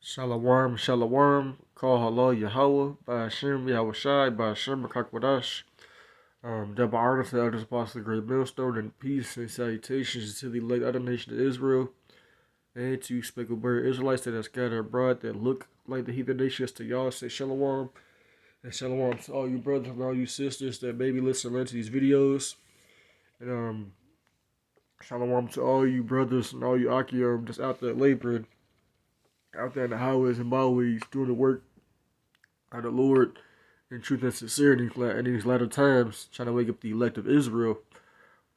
Shalom, shalom, call hello Yahweh, by Hashem, Yahushai, by Hashem, Makakwadash. Double honor to the elders, apostles, the great millstone, and peace and salutations to the late other nation of Israel, and to speckled bird Israelites that are scattered abroad that look like the heathen nations. To y'all, say shalom, and shalom to all you brothers and all you sisters that maybe listen to these videos, and shalom to all you brothers and all you Akiyam just out there laboring, out there in the highways and byways, doing the work of the Lord in truth and sincerity in these latter times, trying to wake up the elect of Israel.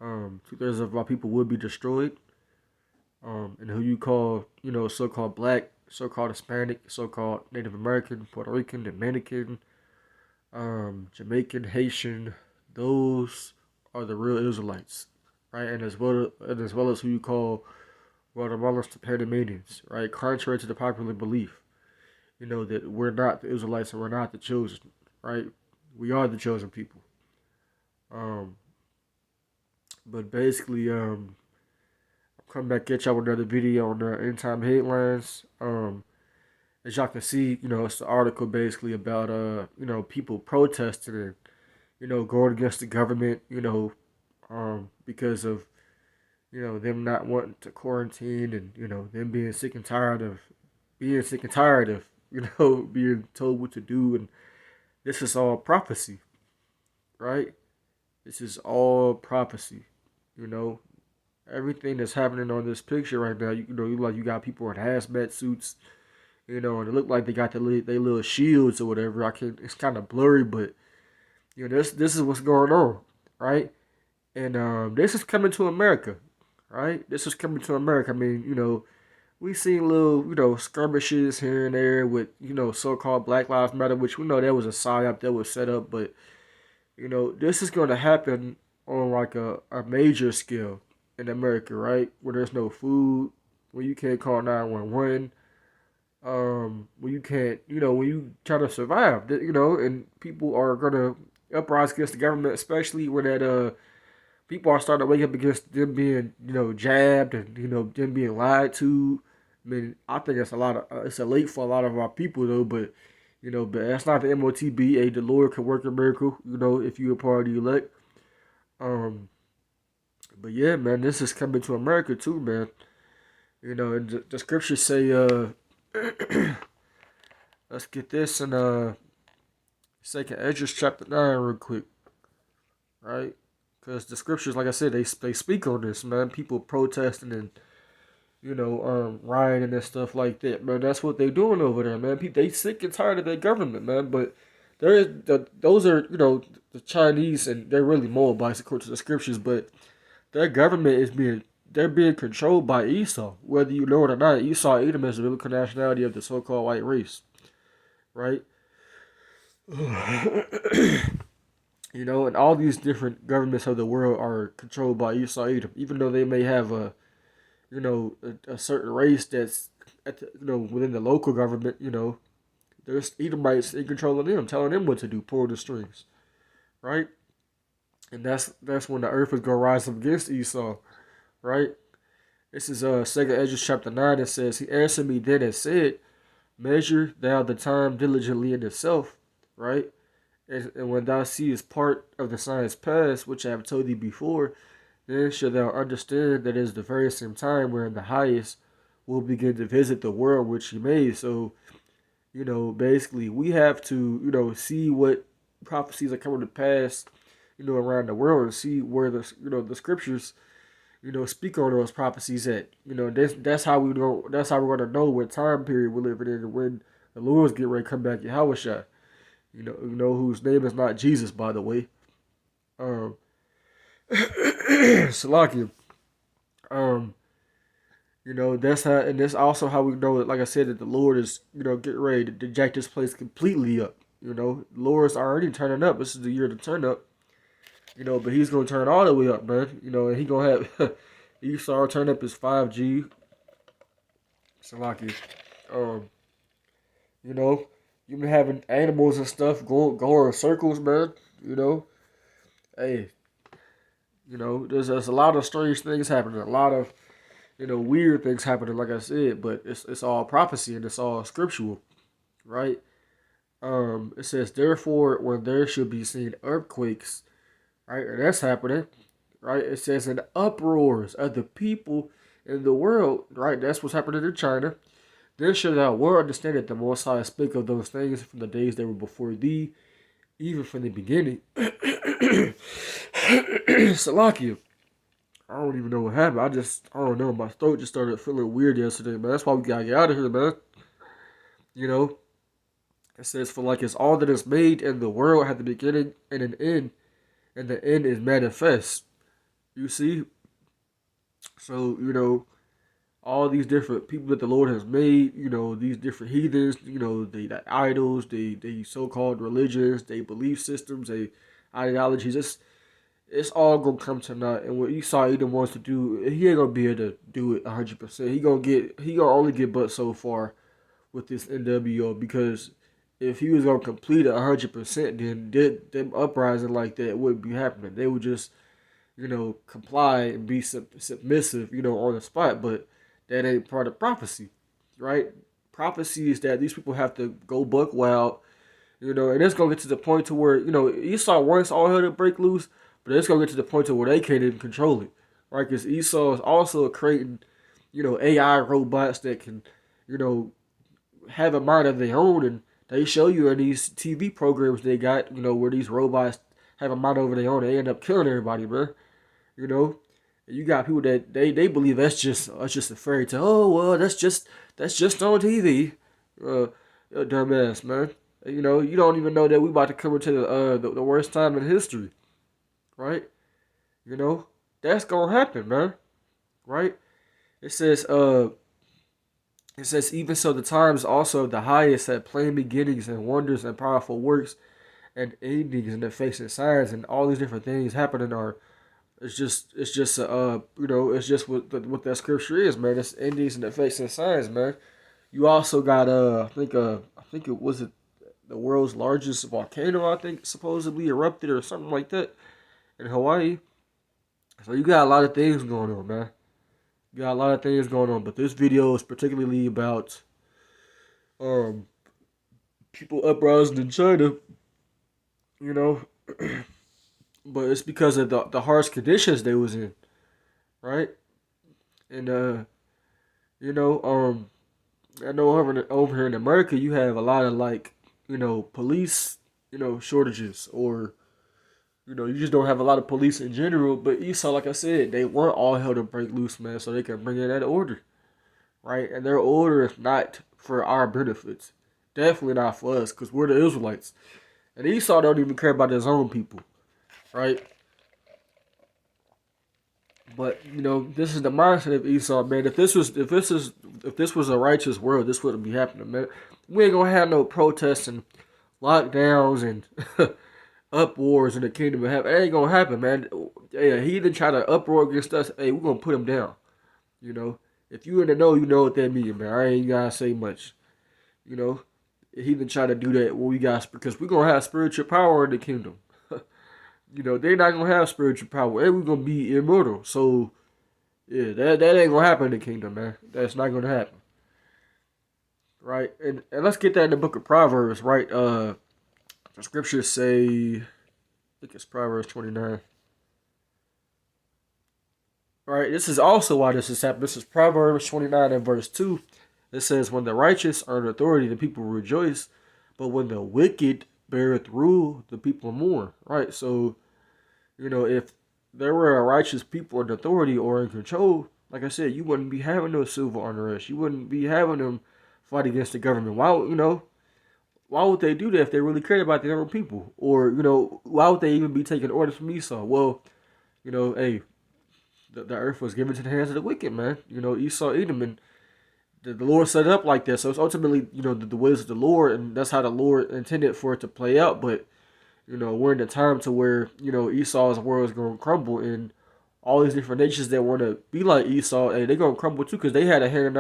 2/3 of our people would be destroyed. And who you call, so-called black, so-called Hispanic, so-called Native American, Puerto Rican, Dominican, Jamaican, Haitian, those are the real Israelites, right? And as well as who you call Guatemalans to Panamanians, right? Contrary to the popular belief, that we're not the Israelites and we're not the chosen, right? We are the chosen people. But basically, I'll come back at y'all with another video on the end time headlines. As y'all can see, it's the article basically about, people protesting and, going against the government, because of, them not wanting to quarantine and, them being sick and tired of being told what to do. And this is all prophecy, right? This is all prophecy, everything that's happening on this picture right now. You got people in hazmat suits, and it look like they got their little shields or whatever. It's kind of blurry, but this is what's going on, right? And this is coming to America, right? This is coming to America. I mean, we seen little, skirmishes here and there with, so-called Black Lives Matter, which we know that was a psyop that was set up, but, this is going to happen on like a major scale in America, right? Where there's no food, where you can't call 911, where you can't, when you try to survive, and people are going to uprise against the government, especially when that, people are starting to wake up against them being, jabbed and, them being lied to. I mean, I think it's it's a late for a lot of our people though, but but that's not the MOTB. The Lord can work a miracle, if you're a part of the elect. But yeah, man, this is coming to America too, man. And the scriptures say, let's get this in 2nd Ezra chapter 9 real quick, right? Because the scriptures, like I said, they speak on this, man. People protesting and rioting and stuff like that, man. That's what they doing over there, man. They sick and tired of their government, man. But those are, the Chinese, and they're really Moabites according to the scriptures. But their government they're being controlled by Esau, whether you know it or not. Esau, Edom is the biblical nationality of the so-called white race, right? And all these different governments of the world are controlled by Esau, Edom, even though they may have a certain race that's within the local government. There's Edomites in control of them, telling them what to do, pull the strings, right? And that's when the earth is gonna rise up against Esau, right? This is 2nd Ezra chapter 9. It says, "He answered me then and said, Measure thou the time diligently in itself, right? And when thou seest part of the signs past, which I have told thee before, then shalt thou understand that it is the very same time wherein the highest will begin to visit the world which he made." So, basically we have to, see what prophecies are coming to pass, around the world, and see where the scriptures, speak on those prophecies at. That's how we're going to know what time period we're living in and when the Lord's getting ready to come back, Yahushua. Whose name is not Jesus, by the way. Salakia. That's how, and that's also how we know it. Like I said, that the Lord is, getting ready to jack this place completely up. The Lord's already turning up. This is the year to turn up. But he's gonna turn all the way up, man. And he gonna have Esau turn up his 5G. Salakia. You've been having animals and stuff go in circles, man. Hey, there's a lot of strange things happening. A lot of, weird things happening, like I said, but it's all prophecy and it's all scriptural, right? It says, therefore, when there should be seen earthquakes, right, and that's happening, right? It says, in uproars of the people in the world, right? That's what's happening in China. Then should thou well understand that the Most High spake of those things from the days that were before thee, even from the beginning. Salakia. I don't even know what happened. I don't know. My throat just started feeling weird yesterday, man. That's why we gotta get out of here, man. It says, for like it's all that is made in the world had the beginning and an end, and the end is manifest. You see? So, all these different people that the Lord has made, these different heathens, the idols, the so-called religions, they belief systems, they ideologies, it's all gonna come to naught. And what Esau Edom wants to do, he ain't gonna be able to do it 100%. He gonna only get but so far with this NWO, because if he was gonna complete it 100%, then them uprising like that wouldn't be happening. They would just, comply and be submissive, on the spot. But that ain't part of prophecy, right? Prophecy is that these people have to go buck wild, and it's gonna get to the point to where, Esau wants all hell to break loose, but it's gonna get to the point to where they can't even control it, right? Because Esau is also creating, AI robots that can, have a mind of their own, and they show you in these TV programs they got, where these robots have a mind over their own, they end up killing everybody, man. You got people that they believe that's just a fairy tale. Oh well, that's just on TV. Dumbass, man. You don't even know that we about to come into the worst time in history, right? That's gonna happen, man. Right? It says even so the times also the highest had plain beginnings and wonders and powerful works and endings and effects and signs and all these different things happening are. It's just it's just what that scripture is, man. It's endings and effects and signs, man. You also got I think it was the world's largest volcano, I think, supposedly erupted or something like that in Hawaii. So you got a lot of things going on, man. You got a lot of things going on, but this video is particularly about people uprising in China, you know. But it's because of the harsh conditions they was in, right? And I know over here in America you have a lot of police, shortages, or you just don't have a lot of police in general. But Esau, like I said, they want all hell to break loose, man, so they can bring in that order, right? And their order is not for our benefits, definitely not for us, because we're the Israelites. And Esau don't even care about his own people, right? But this is the mindset of Esau, man. If this was a righteous world, this wouldn't be happening, man. We ain't gonna have no protests and lockdowns and uproars in the kingdom of heaven. It ain't gonna happen, man. Hey, he didn't try to uproar against us. Hey, we're gonna put him down. If you in the know, you know what that means, man. I ain't gotta say much. He didn't try to do that. Well, because we're gonna have spiritual power in the kingdom. They're not gonna have spiritual power, and we're gonna be immortal. So, yeah, that ain't gonna happen in the kingdom, man. That's not gonna happen, right? And let's get that in the book of Proverbs, right? The scriptures say, I think it's Proverbs 29. Right, this is also why this is happening. This is Proverbs 29 and verse 2. It says, when the righteous are in authority, the people rejoice, but when the wicked beareth rule, the people mourn. Right, so if there were a righteous people in authority or in control, like I said, you wouldn't be having no civil unrest. You wouldn't be having them fight against the government. Why would they do that if they really cared about their own people? Or why would they even be taking orders from Esau? Well, hey, the earth was given to the hands of the wicked, man. Esau, Edom, and the Lord set it up like that. So it's ultimately, the ways of the Lord, and that's how the Lord intended for it to play out. But, we're in the time to where, Esau's world is going to crumble, and all these different nations that want to be like Esau, hey, they're going to crumble too, because they had a hand in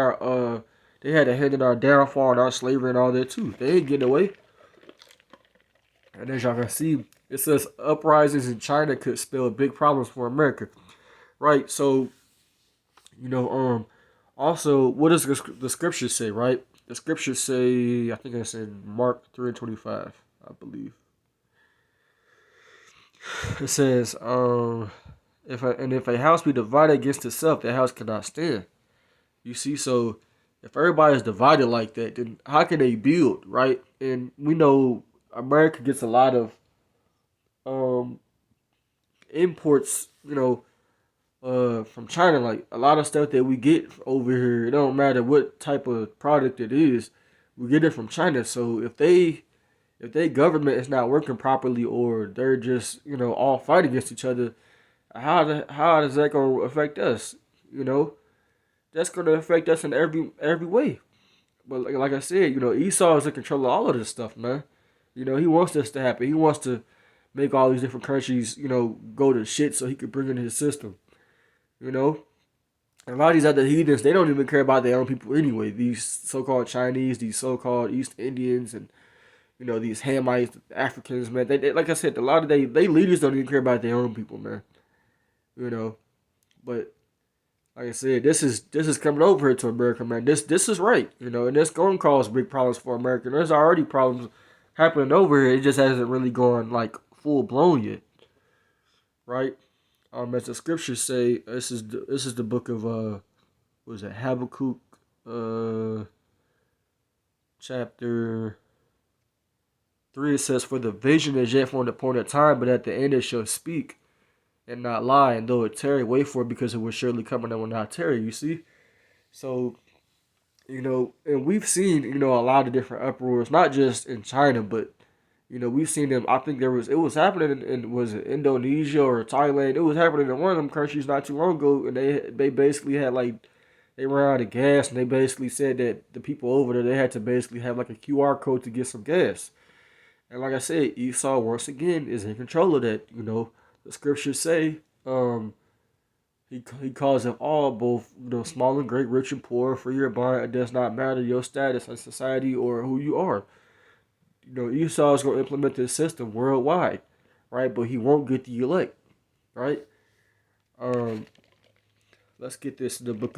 our downfall and our slavery and all that too. They ain't getting away. And as y'all can see, it says uprisings in China could spell big problems for America. Right, so, You know, also, what does the scriptures say, right? The scriptures say, I think it's in Mark 3:25, I believe. It says, if a house be divided against itself, that house cannot stand. You see, so if everybody's divided like that, then how can they build, right? And we know America gets a lot of um imports, from China. Like a lot of stuff that we get over here, it don't matter what type of product it is, we get it from China. So if they government is not working properly, or they're just all fighting against each other, how does that gonna affect us? You know, that's gonna affect us in every way. But like I said, Esau is in control of all of this stuff, man. He wants this to happen. He wants to make all these different countries, go to shit so he could bring in his system. You know, and a lot of these other heathens, they don't even care about their own people anyway. These so-called Chinese, these so-called East Indians, and these Hamites, Africans, man. They like I said, a lot of they leaders don't even care about their own people, man. But like I said, this is coming over here to America, man. This is right, and it's going to cause big problems for America. There's already problems happening over here. It just hasn't really gone like full blown yet, right? As the scriptures say, this is the book of what is it, Habakkuk, chapter 3. It says, "For the vision is yet for an appointed time, but at the end it shall speak and not lie, and though it tarry, wait for it, because it will surely come and it will not tarry." You see, so and we've seen a lot of different uproars, not just in China, but we've seen them. I think it was happening in was it Indonesia or Thailand? It was happening in one of them countries not too long ago, and they basically had they ran out of gas, and they basically said that the people over there, they had to basically have like a QR code to get some gas. And like I said, Esau once again is in control of that. The scriptures say, he calls them all, both small and great, rich and poor, free or bond. It does not matter your status in society or who you are. Esau is going to implement this system worldwide, right? But he won't get the elect, right? Let's get this in the book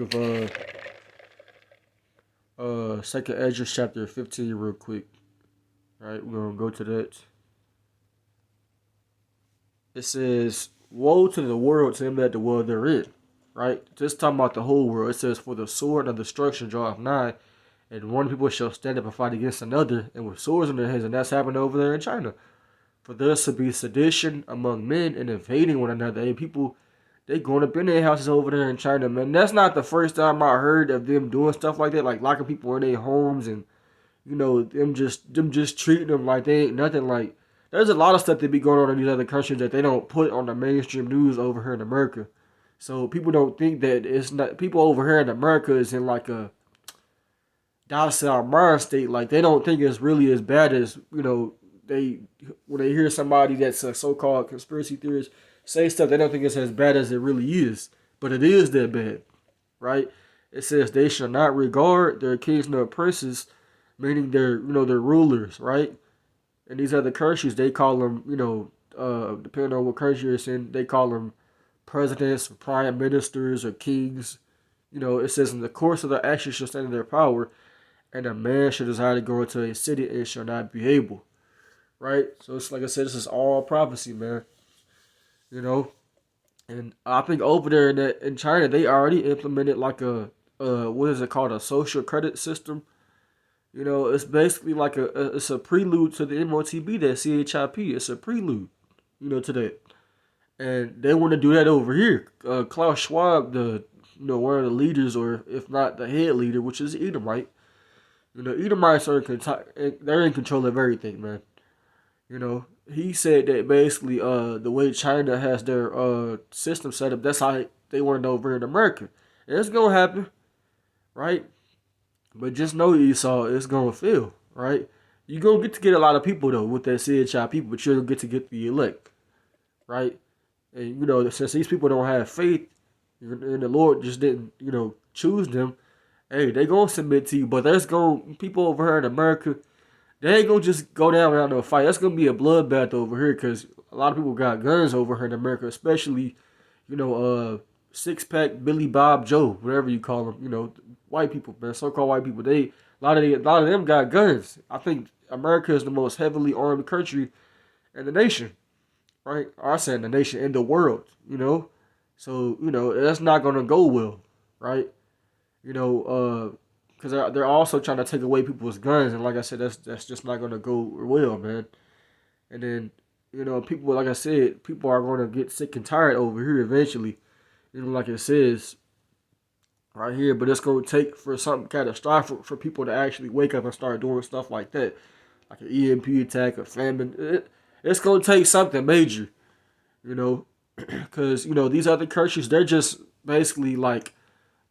of Second Ezra chapter 15 real quick. Right, we're gonna go to that. It says, "Woe to the world, to him that dwell therein." Right, just talking about the whole world. It says, "For the sword of destruction draweth nigh, and one people shall stand up and fight against another, and with swords in their hands." And that's happening over there in China. "For there shall be sedition among men, and invading one another." And people, they going up in their houses over there in China, man. That's not the first time I heard of them doing stuff like that, like locking people in their homes and them just treating them like they ain't nothing. Like, there's a lot of stuff that be going on in these other countries that they don't put on the mainstream news over here in America. So people don't think that it's not, people over here in America is in like a docile mind state. Like, they don't think it's really as bad as, they, when they hear somebody that's a so-called conspiracy theorist say stuff, they don't think it's as bad as it really is. But it is that bad, right? It says, "They shall not regard their kings nor princes," meaning they're they're rulers, right? And these other countries, they call them, depending on what country it's in, they call them presidents, or prime ministers, or kings. It says, "In the course of their actions shall stand in their power, and a man shall desire to go into a city and shall not be able." Right? So it's like I said, this is all prophecy, man. And I think over there in China, they already implemented like a what is it called, a social credit system. It's basically like it's a prelude to the MOTB, that CHIP. It's a prelude, to that. And they want to do that over here. Klaus Schwab, the one of the leaders, or if not the head leader, which is Edomite. Edomites they're in control of everything, man. He said that basically the way China has their system set up, that's how they want it over in America. And it's gonna happen, right? But just know, Esau, it's gonna fail, right? You're gonna get a lot of people though with that CHI people, but you're gonna get the elect, right? And since these people don't have faith, and the Lord just didn't, choose them, hey, they gonna submit to you. But there's gonna people over here in America, they ain't gonna just go down without no fight. That's gonna be a bloodbath over here, because a lot of people got guns over here in America, especially, six-pack Billy Bob Joe, whatever you call them, you know, white people, man, so-called white people. A lot of them got guns. I think America is the most heavily armed country in the nation, right? Or I said the nation, in the world, you know. So, you know, that's not gonna go well, right? You know, because they're also trying to take away people's guns, and like I said, that's just not gonna go well, man. And then, you know, people, like I said, people are gonna get sick and tired over here eventually. You know, like it says right here, but it's gonna take for something catastrophic for people to actually wake up and start doing stuff like that, like an EMP attack, a famine. It's gonna take something major, you know, because you know these other countries, they're just basically like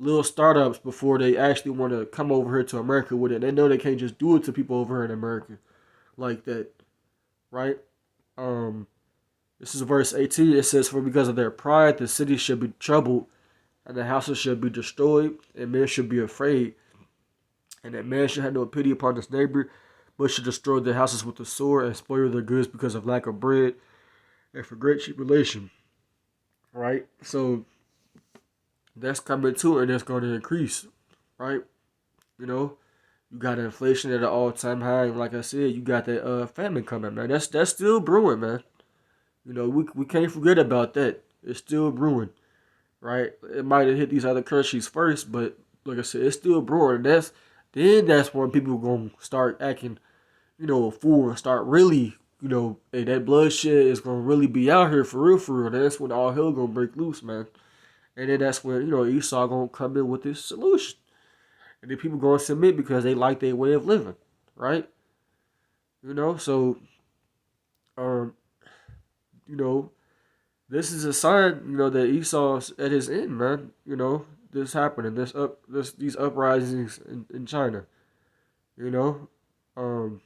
little startups before they actually want to come over here to America with it. They know they can't just do it to people over here in America like that, right? Um, this is verse 18. It says, "For because of their pride, the city should be troubled, and the houses should be destroyed, and men should be afraid, and that man should have no pity upon his neighbor, but should destroy their houses with the sword and spoil their goods because of lack of bread and for great tribulation." Right? So that's coming too, and it's going to increase, right? You know, you got inflation at an all-time high, and like I said, you got that famine coming, man. That's still brewing, man. You know, we can't forget about that. It's still brewing, right? It might have hit these other countries first, but like I said, it's still brewing. And that's when people gonna start acting, you know, a fool and start really, you know, hey, that bloodshed is gonna really be out here for real, for real. That's when all hell gonna break loose, man. And then that's when, you know, Esau gonna come in with this solution. And then people gonna submit because they like their way of living, right? You know, so um, you know, this is a sign, you know, that Esau's at his end, man. You know, this happening, these uprisings in China. You know, um,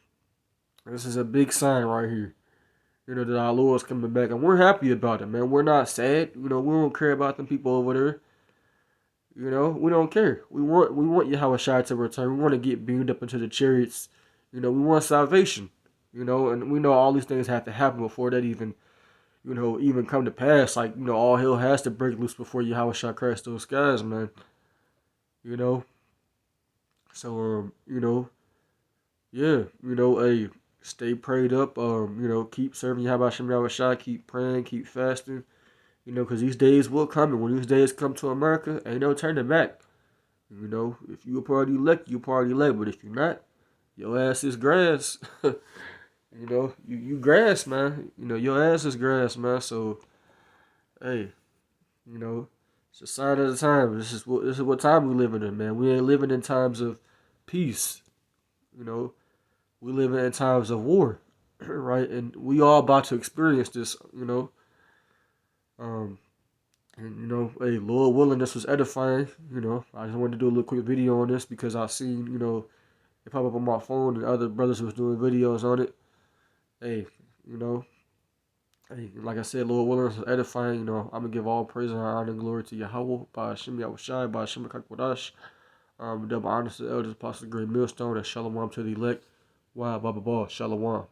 this is a big sign right here. You know that our Lord's coming back, and we're happy about it, man. We're not sad. You know, we don't care about them people over there. You know, we don't care. We want Yahushua to return. We want to get beamed up into the chariots. You know, we want salvation. You know, and we know all these things have to happen before that even, you know, even come to pass. Like, you know, all hell has to break loose before Yahushua cracks those skies, man. You know, so you know, yeah, you know, hey, stay prayed up. You know, keep serving Yahushua, keep praying, keep fasting. You know, because these days will come, and when these days come to America, ain't no turning back. You know, if you a part of the elect, you a part of the elect. But if you're not, your ass is grass. You know, you grass, man. You know, your ass is grass, man. So, hey, you know, it's a sign of the time. This is what time we living in, man. We ain't living in times of peace. You know, we living in times of war, right? And we all about to experience this. You know, um, and you know, hey, Lord willing, this was edifying. You know, I just wanted to do a little quick video on this because I seen, you know, it pop up on my phone and other brothers was doing videos on it. Hey, you know, hey, like I said, Lord willing, it's edifying. You know, I'm gonna give all praise and honor and glory to Yahweh, by Hashem Yahushai, by Hashem Kakwadash. Double honor to the elders, apostles, great millstone, and shalom to the elect. Wow, Baba Ball, shalom.